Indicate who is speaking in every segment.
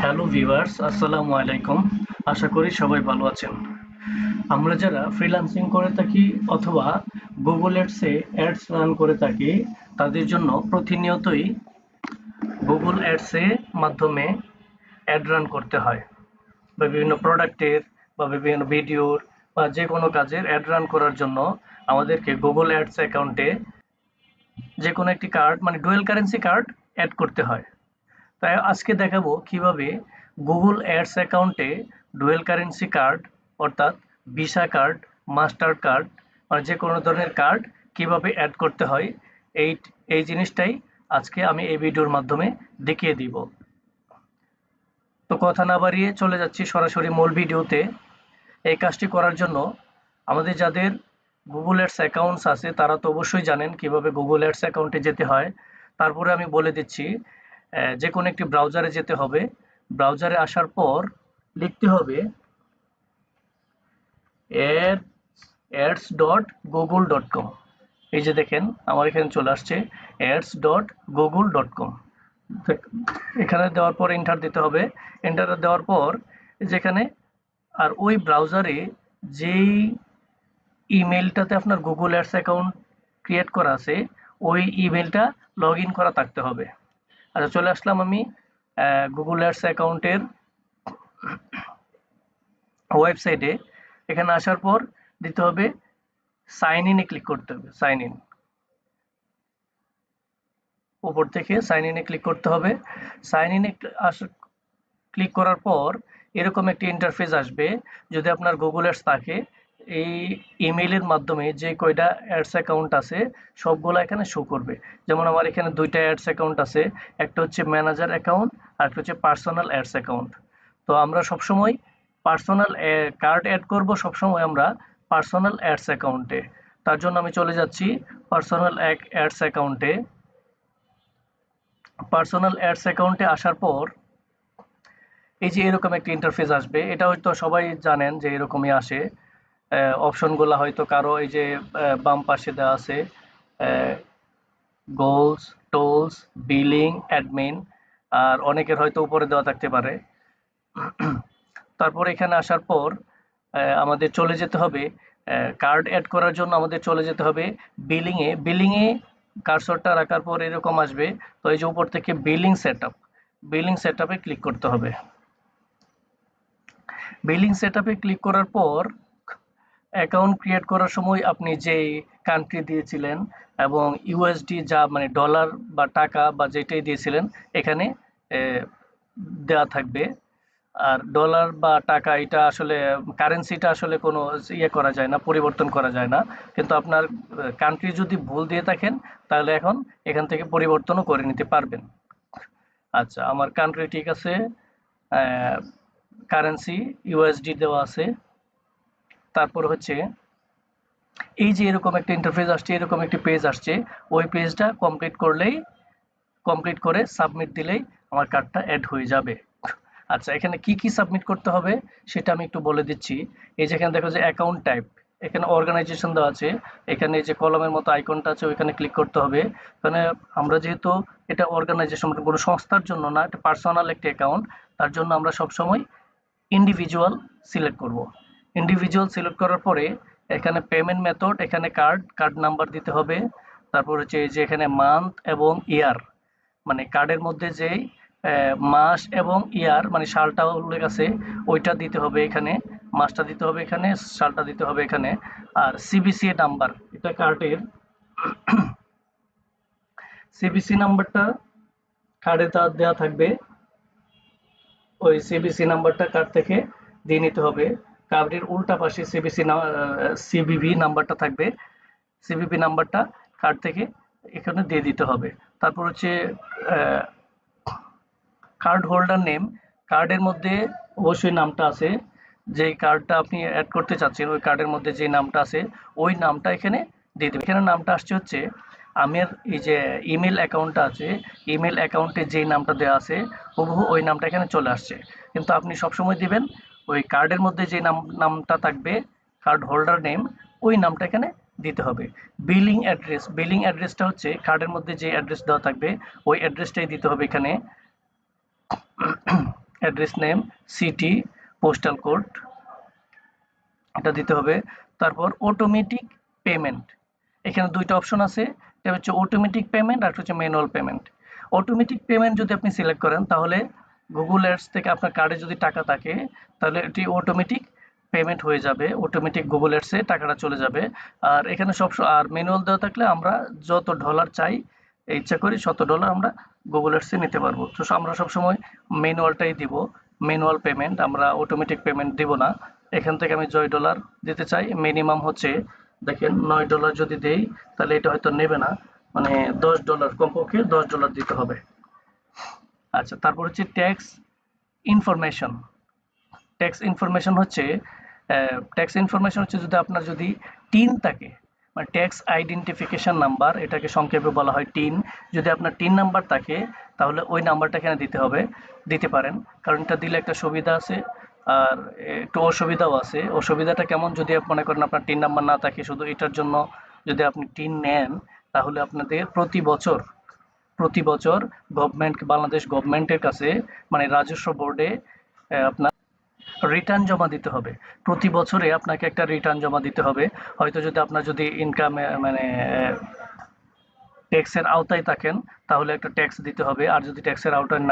Speaker 1: Hello viewers, আসসালামু আলাইকুম। আশা করি সবাই ভালো আছেন। আমরা যারা ফ্রিল্যান্সিং করে থাকি অথবা গুগল অ্যাডসে অ্যাডস রান করে থাকি, তাদের জন্য প্রতিনিয়তই গুগল অ্যাডসে মাধ্যমে অ্যাড রান করতে হয়, বা বিভিন্ন প্রোডাক্টের বা বিভিন্ন ভিডিওর বা যে কোনো কাজের অ্যাড রান করার জন্য আমাদেরকে গুগল অ্যাডস অ্যাকাউন্টে যে কোনো একটি কার্ড মানে ডুয়েল কারেন্সি কার্ড অ্যাড করতে হয়। তাই আজকে দেখাবো কিভাবে গুগল অ্যাডস অ্যাকাউন্টে ডুয়েল কারেন্সি কার্ড অর্থাৎ ভিসা কার্ড, মাস্টার কার্ড মানে যে কোনো ধরনের কার্ড কিভাবে অ্যাড করতে হয়। এই এই জিনিসটাই আজকে আমি এই ভিডিওর মাধ্যমে দেখিয়ে দিব। তো কথা না বাড়িয়ে চলে যাচ্ছি সরাসরি মূল ভিডিওতে। এই কাজটি করার জন্য আমাদের যাদের গুগল অ্যাডস অ্যাকাউন্টস আছে তারা তো অবশ্যই জানেন কিভাবে গুগল অ্যাডস অ্যাকাউন্টে যেতে হয়। তারপরে আমি বলে দিচ্ছি, যে কোনো একটি ব্রাউজারে যেতে হবে। ব্রাউজারে আসার পর লিখতে হবে ads.google.com। এই যে দেখেন আমার এখানে চলে আসছে ads.google.com। এখানে দেওয়ার পর এন্টার দিতে হবে। এন্টার দেওয়ার পর যেখানে আর ওই ব্রাউজারে যেই ইমেলটাতে আপনার গুগল অ্যাডস অ্যাকাউন্ট ক্রিয়েট করা আছে ওই ইমেলটা লগ ইন করা থাকতে হবে। আচ্ছা, চলে আসলাম আমি গুগল অ্যাডস অ্যাকাউন্টের ওয়েবসাইটে। এখানে আসার পর দিতে হবে সাইন ইনে ক্লিক করতে হবে। সাইন ইন, উপর থেকে সাইন ইনে ক্লিক করতে হবে। সাইন ইনে ক্লিক করার পর এরকম একটি ইন্টারফেস আসবে। যদি আপনার গুগল অ্যাডস থাকে, এই ইমেইলের মাধ্যমে যে কয়টা অ্যাডস অ্যাকাউন্ট আছে সবগুলো এখানে শো করবে। যেমন আমার এখানে দুইটা অ্যাডস অ্যাকাউন্ট আছে, একটা হচ্ছে ম্যানেজার অ্যাকাউন্ট আর একটা হচ্ছে পার্সোনাল অ্যাডস অ্যাকাউন্ট। তো আমরা সবসময় পার্সোনাল কার্ড অ্যাড করব সবসময় আমরা পার্সোনাল অ্যাডস অ্যাকাউন্টে। তার জন্য আমি চলে যাচ্ছি পার্সোনাল অ্যাডস অ্যাকাউন্টে। পার্সোনাল অ্যাডস অ্যাকাউন্টে আসার পর এই যে এরকম একটা ইন্টারফেস আসবে। এটা হয়তো সবাই জানেন যে এরকমই আসে। অপশনগুলো হয়তো কারো এই যে বাম পাশে দেওয়া আছে গোলস, টোলস, বিলিং, অ্যাডমিন, আর অনেকের হয়তো উপরে দেওয়া থাকতে পারে। তারপর এখানে আসার পর আমাদের চলে যেতে হবে কার্ড অ্যাড করার জন্য আমাদের চলে যেতে হবে বিলিংয়ে। বিলিংয়ে কার্সরটা রাখার পর এরকম আসবে। তো এই যে উপর থেকে বিলিং সেটআপ, বিলিং সেটআপে ক্লিক করতে হবে। বিলিং সেটআপে ক্লিক করার পর অ্যাকাউন্ট ক্রিয়েট করার সময় আপনি যেই কান্ট্রি দিয়েছিলেন এবং ইউএসডি যা মানে ডলার বা টাকা বা যেটাই দিয়েছিলেন এখানে দেওয়া থাকবে। আর ডলার বা টাকা এটা আসলে কারেন্সিটা আসলে কোনো ইয়ে করা যায় না, পরিবর্তন করা যায় না। কিন্তু আপনার কান্ট্রি যদি ভুল দিয়ে থাকেন তাহলে এখন এখান থেকে পরিবর্তনও করে নিতে পারবেন। আচ্ছা, আমার কান্ট্রি ঠিক আছে, কারেন্সি ইউএসডি দেওয়া আছে। তারপর হচ্ছে এই যে এরকম একটা ইন্টারফেস আসছে, এরকম একটি পেজ আসছে। ওই পেজটা কমপ্লিট করে সাবমিট দিলেই আমার কার্ডটা অ্যাড হয়ে যাবে। আচ্ছা, এখানে কি কি সাবমিট করতে হবে সেটা আমি একটু বলে দিচ্ছি। এই যেখানে দেখো যে অ্যাকাউন্ট টাইপ, এখানে অর্গানাইজেশন দেওয়া আছে। এখানে এই যে কলমের মতো আইকনটা আছে ওইখানে ক্লিক করতে হবে। এখানে আমরা যেহেতু এটা অর্গানাইজেশন মানে কোনো সংস্থার জন্য না, এটা পার্সোনাল একটি অ্যাকাউন্ট, তার জন্য আমরা সবসময় ইন্ডিভিজুয়াল সিলেক্ট করব। ইন্ডিভিজুয়াল সিলেক্ট করার পরে এখানে পেমেন্ট মেথড, এখানে কার্ড নাম্বার দিতে হবে। তারপর হচ্ছে এই যে এখানে মান্থ এবং ইয়ার, মানে কার্ডের মধ্যে যেই মাস এবং ইয়ার মানে সালটা উল্লেখ আছে ওইটা দিতে হবে এখানে, মাসটা দিতে হবে এখানে, সালটা দিতে হবে এখানে। আর সিবিসি নাম্বার, এটা কার্ডের সিবিসি নাম্বারটা কার্ডে তার দেওয়া থাকবে। ওই সিবিসি নাম্বারটা কার্ড থেকে দিয়ে নিতে হবে। কার্ডের উল্টা পাশে সিবিভি নাম্বারটা থাকবে। সিবিভি নাম্বারটা কার্ড থেকে এখানে দিয়ে দিতে হবে। তারপর হচ্ছে কার্ড হোল্ডার নেম, কার্ডের মধ্যে অবশ্যই নামটা আছে, যেই কার্ডটা আপনি অ্যাড করতে চাচ্ছেন ওই কার্ডের মধ্যে যে নামটা আছে ওই নামটা এখানে দিয়ে দেবেন। এখানে নামটা আসছে হচ্ছে আমার এই যে ইমেল অ্যাকাউন্টটা আছে, ইমেল অ্যাকাউন্টে যেই নামটা দেওয়া আছে হুবহু ওই নামটা এখানে চলে আসছে। কিন্তু আপনি সবসময় দিবেন ওই কার্ডের মধ্যে যে নামটা থাকবে, কার্ড হোল্ডার নেম, ওই নামটা এখানে দিতে হবে। বিলিং অ্যাড্রেস, বিলিং অ্যাড্রেসটা হচ্ছে কার্ডের মধ্যে যে অ্যাড্রেস দেওয়া থাকবে ওই অ্যাড্রেসটাই দিতে হবে এখানে। Address name, city, postal code, এটা দিতে হবে। তারপর অটোমেটিক পেমেন্ট, এখানে দুইটা অপশন আছে, এটা হচ্ছে অটোমেটিক পেমেন্ট আর হচ্ছে ম্যানুয়াল পেমেন্ট। অটোমেটিক পেমেন্ট যদি আপনি সিলেক্ট করেন তাহলে গুগল অ্যাডস থেকে আপনার কার্ডে যদি টাকা থাকে তাহলে এটি অটোমেটিক পেমেন্ট হয়ে যাবে, অটোমেটিক গুগল অ্যাডসে টাকাটা চলে যাবে। আর এখানে আর ম্যানুয়াল দেওয়া থাকলে আমরা যত ডলার চাই, ইচ্ছা করি শত ডলার আমরা গুগল অ্যাডসে নিতে পারবো। তো আমরা সবসময় ম্যানুয়ালটাই দিব, ম্যানুয়াল পেমেন্ট, আমরা অটোমেটিক পেমেন্ট দিব না। এখান থেকে আমি $10 দিতে চাই, মিনিমাম হচ্ছে দেখেন $9 যদি দেই তাহলে এটা হয়তো নেবে না, মানে $10, কমপক্ষে $10 দিতে হবে। আচ্ছা, তারপর হচ্ছে ট্যাক্স ইনফরমেশন। ট্যাক্স ইনফরমেশন হচ্ছে যদি আপনার যদি টিন থাকে, মানে ট্যাক্স আইডেন্টিফিকেশন নাম্বার, এটাকে সংক্ষেপে বলা হয় টিন। যদি আপনার টিন নাম্বার থাকে তাহলে ওই নাম্বারটা এখানে দিতে পারেন, কারণ এটা দিলে একটা সুবিধা আছে আর একটু অসুবিধাও আছে। অসুবিধাটা কেমন, যদি মনে করেন আপনার টিন নাম্বার না থাকে, শুধু এটার জন্য যদি আপনি টিন নেন তাহলে আপনাদের প্রতি বছর বাংলাদেশ গভর্নমেন্টের কাছে, মানে রাজস্ব বোর্ডে আপনার রিটার্ন জমা দিতে হবে। প্রতি বছরে আপনাকে একটা রিটার্ন জমা দিতে হবে। হয়তো যদি আপনার যদি ইনকাম মানে ট্যাক্সের আওতায় থাকেন তাহলে একটা ট্যাক্স দিতে হবে, আর যদি ট্যাক্সের আওতায়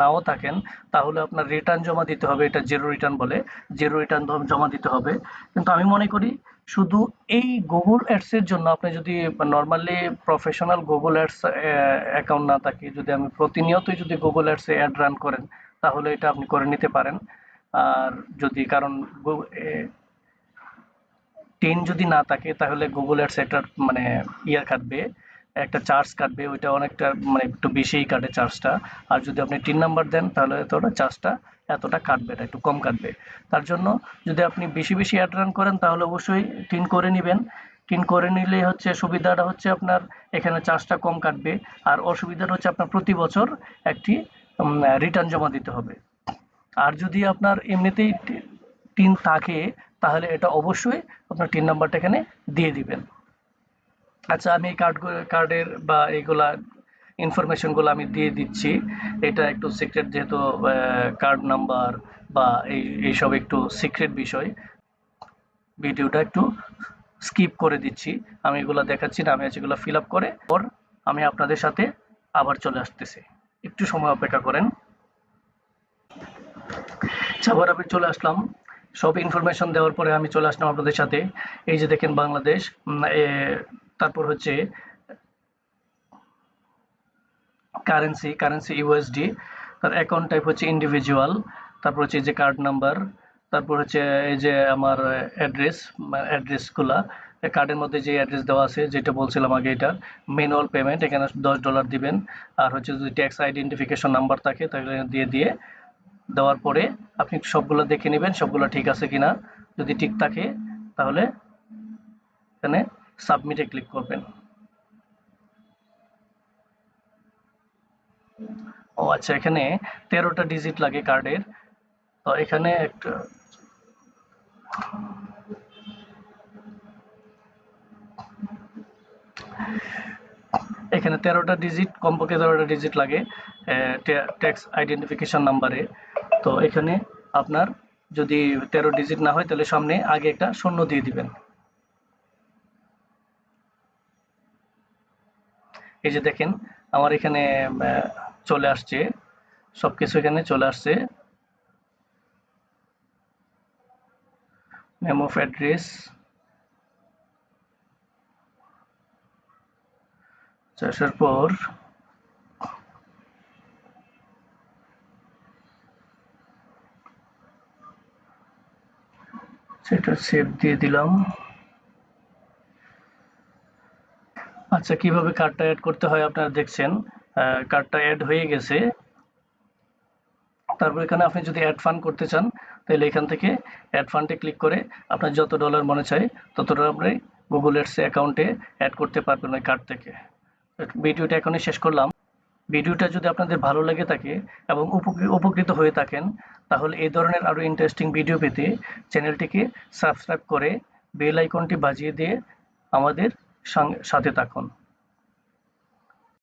Speaker 1: নাও থাকেন তাহলে আপনার রিটার্ন জমা দিতে হবে, এটা জিরো রিটার্ন বলে, জিরো রিটার্ন জমা দিতে হবে। কিন্তু আমি মনে করি শুধু এই গুগল অ্যাডসের জন্য আপনি যদি normally professional Google ads account না থাকে, যদি আমি প্রতিনিয়তই যদি গুগল অ্যাডসে অ্যাড রান করেন তাহলে এটা আপনি করে নিতে পারেন। আর যদি কারণ টিন যদি না থাকে তাহলে গুগল অ্যাডস একটা মানে কাটবে, একটা চার্জ কাটবে, ওইটা অনেকটা মানে একটু বেশিই কাটে চার্জটা। আর যদি আপনি টিন নাম্বার দেন তাহলে এতটা চার্জটা এতটা কাটবে না, একটু কম কাটবে। তার জন্য যদি আপনি বেশি অ্যাড রান করেন তাহলে অবশ্যই টিন করে নেবেন। টিন করে নিলে হচ্ছে সুবিধাটা হচ্ছে আপনার এখানে চার্জটা কম কাটবে, আর অসুবিধাটা হচ্ছে আপনার প্রতি বছর একটি রিটার্ন জমা দিতে হবে। আর যদি আপনার এমনিতেই টিন থাকে তাহলে এটা অবশ্যই আপনার টিন নাম্বারটা এখানে দিয়ে দিবেন। আচ্ছা, আমি কার্ডের বা এইগুলা ইনফরমেশনগুলো আমি দিয়ে দিচ্ছি। এটা একটু সিক্রেট, যেহেতু কার্ড নাম্বার বা এইসব একটু সিক্রেট বিষয়, ভিডিওটা একটু স্কিপ করে দিচ্ছি। আমি এগুলো দেখাচ্ছি না, আমি এগুলো ফিল আপ করে পর আমি আপনাদের সাথে আবার চলে আসতেছি, একটু সময় অপেক্ষা করেন। আবার আমি চলে আসলাম, সব ইনফরমেশন দেওয়ার পরে আমি চলে আসলাম আপনাদের সাথে। এই যে দেখেন বাংলাদেশ, তারপর হচ্ছে কারেন্সি ইউএসডি, তার অ্যাকাউন্ট টাইপ হচ্ছে ইন্ডিভিজুয়াল, তারপর হচ্ছে এই যে কার্ড নাম্বার, তারপর হচ্ছে এই যে আমার অ্যাড্রেসগুলা, কার্ডের মধ্যে যে অ্যাড্রেস দেওয়া আছে যেটা বলছিলাম আগে, এটা ম্যানুয়াল পেমেন্ট, এখানে $10 দিবেন। আর হচ্ছে যদি ট্যাক্স আইডেন্টিফিকেশন নাম্বার থাকে তাহলে দিয়ে দেওয়ার পরে আপনি সবগুলো দেখে নেবেন সবগুলো ঠিক আছে কিনা। যদি ঠিক থাকে তাহলে এখানে সাবমিটে ক্লিক করবেন। ও আচ্ছা, এখানে 13টা ডিজিট লাগে কার্ডের, তো এখানে একটা এখানে 13টা ডিজিট, কমপক্ষে 13টা ডিজিট লাগে ট্যাক্স আইডেন্টিফিকেশন নাম্বারে। তো এখানে আপনার যদি 13 ডিজিট না হয় তাহলে সামনে আগে একটা শূন্য দিয়ে দিবেন। এই যে দেখেন আমার এখানে চলে আসছে, সবকিছু এখানে চলে আসছে। নেম অফ অ্যাড্রেস, আসার পর সেটা সেভ দিয়ে দিলাম। আচ্ছা, কিভাবে কার্ডটা অ্যাড করতে হয় আপনারা দেখছেন, কার্ডটা অ্যাড হয়ে গেছে। তারপর এখানে আপনি যদি অ্যাড ফান্ড করতে চান তাহলে এখান থেকে অ্যাড ফান্ডে ক্লিক করে আপনার যত ডলার মনে চায় তত ডলার আপনি গুগল অ্যাডস অ্যাকাউন্টে অ্যাড করতে পারবেন ওই কার্ড থেকে। ভিডিওটা এখনই শেষ করলাম। ভিডিওটা যদি আপনাদের ভালো লেগে থাকে এবং উপকৃত হয়ে থাকেন তাহলে এই ধরনের আরও ইন্টারেস্টিং ভিডিও পেতে চ্যানেলটিকে সাবস্ক্রাইব করে বেল আইকনটি বাজিয়ে দিয়ে আমাদের সাথে থাকুন।